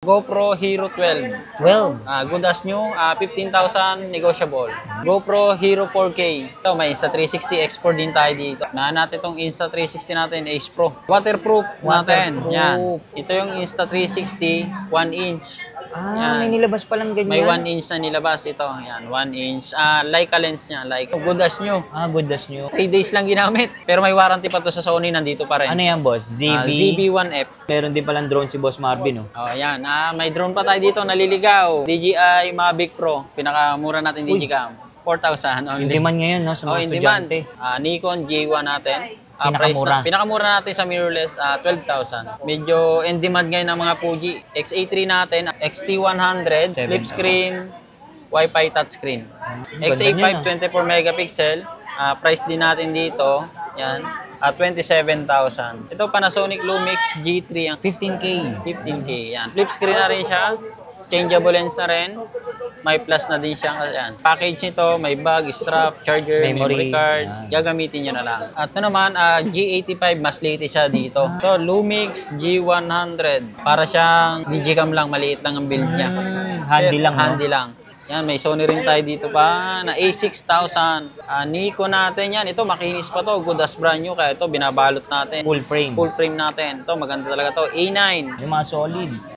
GoPro Hero 12. 12. Good as new, 15,000 negotiable. GoPro Hero 4K. Ito, may Insta360 X4 din tayo dito. Unahan natin itong Insta360 natin, Ace Pro. Waterproof natin. Waterproof. Yan. Ito yung Insta360, 1 inch. Yan. May nilabas palang ganyan. May 1 inch na nilabas ito. Yan, 1 inch. Leica lens niya. Like, good as new. Good as new. 3 days lang ginamit. Pero may warranty pa to sa Sony, nandito pa rin. Ano yan, boss? ZB-1F. Meron din palang drone si Boss Marvin, oh. Oh, yan. May drone pa tayo dito, naliligaw. DJI Mavic Pro. Pinakamura natin DJI-Cam. 4,000 only. In demand ngayon, no? Sa mga in demand. estudyante. Nikon G1 natin. Pinakamura. Pinakamura natin sa mirrorless, 12,000. Medyo in demand ngayon ng mga Fuji. XA3 natin, XT100, flip screen, Wi-Fi touchscreen. XA5, 24 megapixel. Price din natin dito, yan, 27,000. Ito Panasonic Lumix G3, ang 15K. 15K. Yan. Flip screen na rin siya. Changeable lens na rin. May plus na din siya. Yan. Package nito, may bag, strap, charger, memory card. Gagamitin nyo na lang. At ito naman, G85, mas latest siya dito. So, Lumix G100. Para siyang digicam lang, maliit lang ang build niya. Handy lang, no? Handy lang. Yan, may Sony rin tayo dito pa na A6000. Nikon natin yan. Ito, makinis pa to. Good as brand new. Kaya ito, binabalot natin. Full frame. Full frame natin. Ito, maganda talaga to. A9. Yung mga solid.